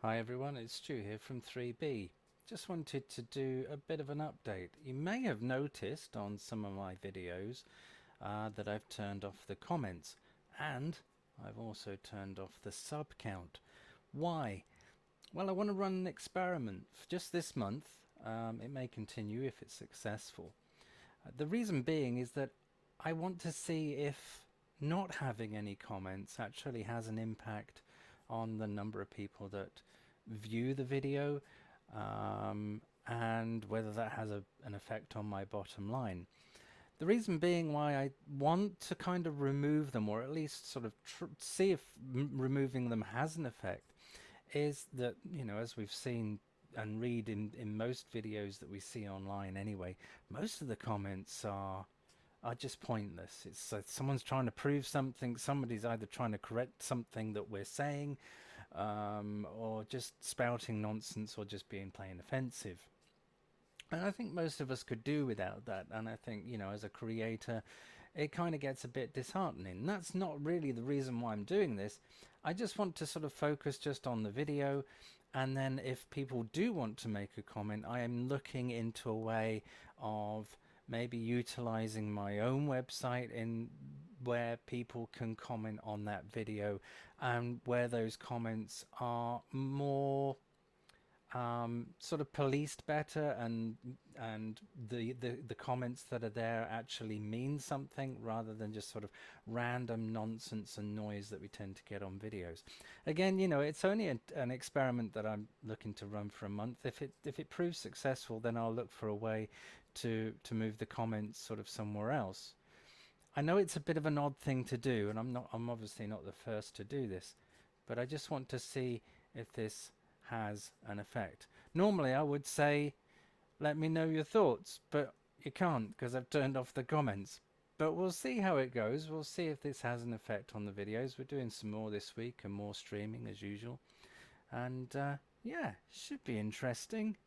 Hi everyone, it's Stu here from 3B. Just wanted to do a bit of an update. You may have noticed on some of my videos that I've turned off the comments, and I've also turned off the sub count. Why? Well, I want to run an experiment just this month. It may continue if it's successful. The reason being is that I want to see if not having any comments actually has an impact on the number of people that view the video, and whether that has an effect on my bottom line. The reason being why I want to kind of remove them, or at least sort of see if removing them has an effect, is that, you know, as we've seen and read in most videos that we see online anyway, most of the comments are just pointless. It's someone's trying to prove something, somebody's either trying to correct something that we're saying, or just spouting nonsense, or just being plain offensive. And I think most of us could do without that. And I think, you know, as a creator, it kind of gets a bit disheartening. That's not really the reason why I'm doing this. I just want to sort of focus just on the video. And then if people do want to make a comment, I am looking into a way of maybe utilizing my own website in where people can comment on that video, and where those comments are more sort of policed better, and the comments that are there actually mean something, rather than just sort of random nonsense and noise that we tend to get on videos. Again, you know, it's only an experiment that I'm looking to run for a month. If it proves successful, then I'll look for a way to move the comments sort of somewhere else. I know it's a bit of an odd thing to do, and I'm obviously not the first to do this, but I just want to see if this has an effect. Normally I would say let me know your thoughts, but you can't because I've turned off the comments. But we'll see how it goes. We'll see if this has an effect on the videos. We're doing some more this week and more streaming as usual, and yeah, should be interesting.